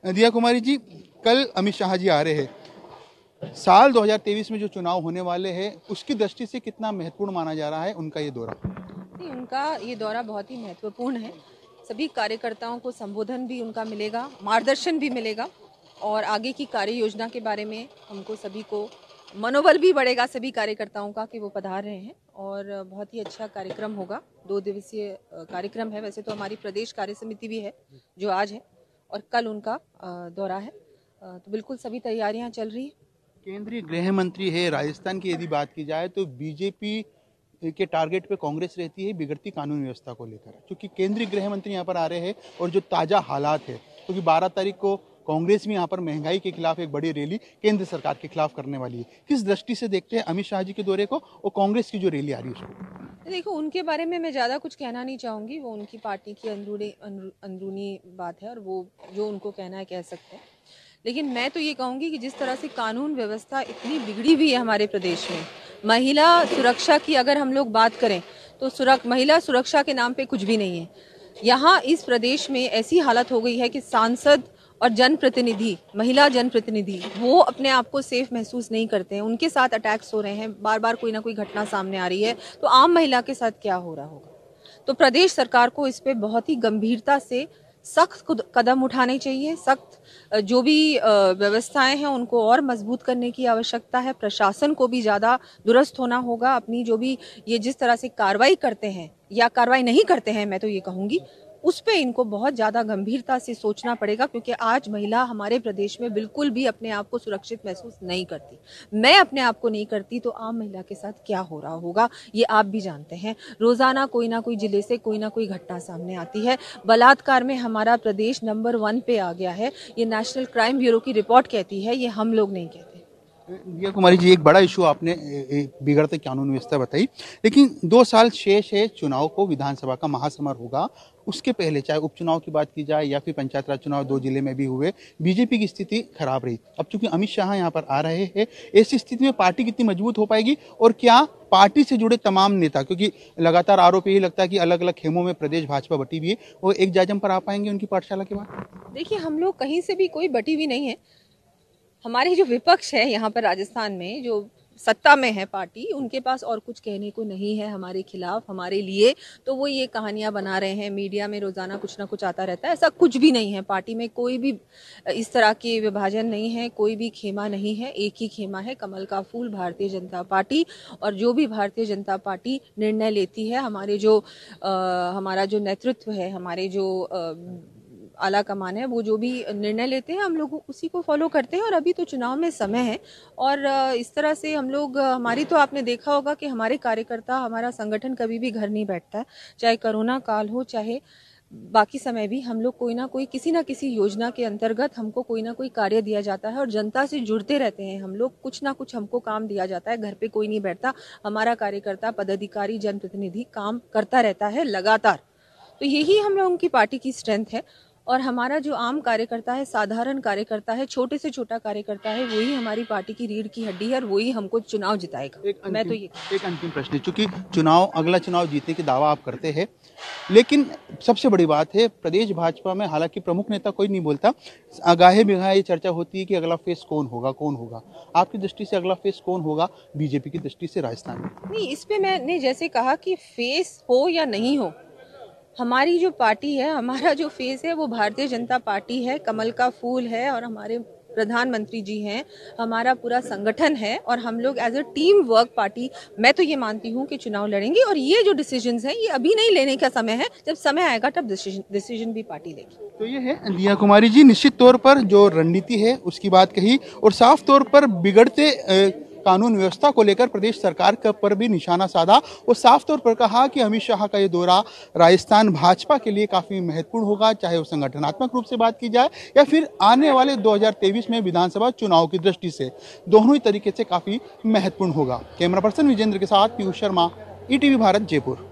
दिया कुमारी जी, कल अमित शाह जी आ रहे हैं। साल 2023 में जो चुनाव होने वाले हैं उसकी दृष्टि से कितना महत्वपूर्ण माना जा रहा है उनका ये दौरा? नहीं, उनका ये दौरा बहुत ही महत्वपूर्ण है। सभी कार्यकर्ताओं को संबोधन भी उनका मिलेगा, मार्गदर्शन भी मिलेगा और आगे की कार्य योजना के बारे में हमको सभी को मनोबल भी बढ़ेगा सभी कार्यकर्ताओं का कि वो पधार रहे हैं और बहुत ही अच्छा कार्यक्रम होगा। 2 दिवसीय कार्यक्रम है। वैसे तो हमारी प्रदेश कार्य समिति भी है जो आज है और कल उनका दौरा है। तो बिल्कुल सभी तैयारियां चल रही है। केंद्रीय गृह मंत्री है, राजस्थान की यदि बात की जाए तो बीजेपी के टारगेट पे कांग्रेस रहती है बिगड़ती कानून व्यवस्था को लेकर, क्योंकि केंद्रीय गृह मंत्री यहाँ पर आ रहे हैं और जो ताज़ा हालात है, क्योंकि 12 तारीख को कांग्रेस भी यहाँ पर महंगाई के खिलाफ एक बड़ी रैली केंद्र सरकार के खिलाफ करने वाली है। किस दृष्टि से देखते हैं अमित शाह जी के दौरे को और कांग्रेस की जो रैली आ रही है उसको? देखो, उनके बारे में मैं ज़्यादा कुछ कहना नहीं चाहूँगी। वो उनकी पार्टी की अंदरूनी बात है और वो जो उनको कहना है कह सकते हैं। लेकिन मैं तो ये कहूँगी कि जिस तरह से कानून व्यवस्था इतनी बिगड़ी हुई है हमारे प्रदेश में, महिला सुरक्षा की अगर हम लोग बात करें तो महिला सुरक्षा के नाम पे कुछ भी नहीं है। यहाँ इस प्रदेश में ऐसी हालत हो गई है कि सांसद और जनप्रतिनिधि, महिला जनप्रतिनिधि, वो अपने आप को सेफ महसूस नहीं करते हैं। उनके साथ अटैक्स हो रहे हैं, बार बार कोई ना कोई घटना सामने आ रही है। तो आम महिला के साथ क्या हो रहा होगा? तो प्रदेश सरकार को इस पे बहुत ही गंभीरता से सख्त कदम उठाने चाहिए। सख्त जो भी व्यवस्थाएं हैं उनको और मजबूत करने की आवश्यकता है। प्रशासन को भी ज़्यादा दुरुस्त होना होगा। अपनी जो भी ये जिस तरह से कार्रवाई करते हैं या कार्रवाई नहीं करते हैं, मैं तो ये कहूँगी उस पे इनको बहुत ज़्यादा गंभीरता से सोचना पड़ेगा, क्योंकि आज महिला हमारे प्रदेश में बिल्कुल भी अपने आप को सुरक्षित महसूस नहीं करती। मैं अपने आप को नहीं करती तो आम महिला के साथ क्या हो रहा होगा ये आप भी जानते हैं। रोज़ाना कोई ना कोई जिले से कोई ना कोई घटना सामने आती है। बलात्कार में हमारा प्रदेश नंबर 1 पे आ गया है। ये नेशनल क्राइम ब्यूरो की रिपोर्ट कहती है, ये हम लोग नहीं कहते। दिया कुमारी जी, एक बड़ा इशू आपने बिगड़ते कानून व्यवस्था बताई, लेकिन 2 साल शेष है चुनाव को। विधानसभा का महासमर होगा, उसके पहले चाहे उपचुनाव की बात की जाए या फिर पंचायत राज चुनाव 2 जिले में भी हुए, बीजेपी की स्थिति खराब रही। अब चूंकि अमित शाह यहाँ पर आ रहे हैं, ऐसी स्थिति में पार्टी कितनी मजबूत हो पाएगी और क्या पार्टी से जुड़े तमाम नेता, क्योंकि लगातार आरोप यही लगता है कि अलग अलग खेमों में प्रदेश भाजपा बटी हुई है, वो एक जाजम पर आ पाएंगे उनकी पाठशाला के बाद? देखिए, हम लोग कहीं से भी कोई बटी हुई नहीं है। हमारे जो विपक्ष है यहाँ पर राजस्थान में, जो सत्ता में है पार्टी, उनके पास और कुछ कहने को नहीं है हमारे खिलाफ, हमारे लिए। तो वो ये कहानियां बना रहे हैं, मीडिया में रोजाना कुछ ना कुछ आता रहता है। ऐसा कुछ भी नहीं है। पार्टी में कोई भी इस तरह के विभाजन नहीं है, कोई भी खेमा नहीं है। एक ही खेमा है, कमल का फूल, भारतीय जनता पार्टी। और जो भी भारतीय जनता पार्टी निर्णय लेती है, हमारा जो नेतृत्व है, हमारे जो आला कमान है, वो जो भी निर्णय लेते हैं हम लोग उसी को फॉलो करते हैं। और अभी तो चुनाव में समय है और इस तरह से हम लोग, हमारी तो आपने देखा होगा कि हमारे कार्यकर्ता, हमारा संगठन कभी भी घर नहीं बैठता है। चाहे कोरोना काल हो, चाहे बाकी समय भी हम लोग कोई ना कोई, किसी ना किसी योजना के अंतर्गत हमको कोई ना कोई कार्य दिया जाता है और जनता से जुड़ते रहते हैं हम लोग। कुछ ना कुछ हमको काम दिया जाता है। घर पे कोई नहीं बैठता। हमारा कार्यकर्ता, पदाधिकारी, जनप्रतिनिधि काम करता रहता है लगातार। तो यही हम लोगों की पार्टी की स्ट्रेंथ है। और हमारा जो आम कार्यकर्ता है, साधारण कार्यकर्ता है, छोटे से छोटा कार्यकर्ता है, वही हमारी पार्टी की रीढ़ की हड्डी है और वही हमको चुनाव जिताएगा। मैं तो ये एक अंतिम प्रश्न, चूंकि अगला चुनाव जीतने की दावा आप करते हैं, लेकिन सबसे बड़ी बात है प्रदेश भाजपा में, हालांकि प्रमुख नेता कोई नहीं बोलता, आगाहे बिगाहे ये चर्चा होती है कि अगला फेस कौन होगा। आपकी दृष्टि से अगला फेस कौन होगा बीजेपी की दृष्टि से राजस्थान में? नहीं, इस पे मैंने जैसे कहा कि फेस हो या नहीं हो, हमारी जो पार्टी है, हमारा जो फेस है वो भारतीय जनता पार्टी है, कमल का फूल है और हमारे प्रधानमंत्री जी हैं, हमारा पूरा संगठन है और हम लोग as a team work party, मैं तो ये मानती हूँ कि चुनाव लड़ेंगे। और ये जो डिसीजंस हैं ये अभी नहीं लेने का समय है, जब समय आएगा तब डिसीजन भी पार्टी लेगी। तो ये है दिया कुमारी जी, निश्चित तौर पर जो रणनीति है उसकी बात कही और साफ तौर पर बिगड़ते कानून व्यवस्था को लेकर प्रदेश सरकार का पर भी निशाना साधा और साफ तौर पर कहा कि अमित शाह का ये दौरा राजस्थान भाजपा के लिए काफ़ी महत्वपूर्ण होगा, चाहे वो संगठनात्मक रूप से बात की जाए या फिर आने वाले 2023 में विधानसभा चुनाव की दृष्टि से, दोनों ही तरीके से काफ़ी महत्वपूर्ण होगा। कैमरा पर्सन विजेंद्र के साथ पीयूष शर्मा, ईटीवी भारत, जयपुर।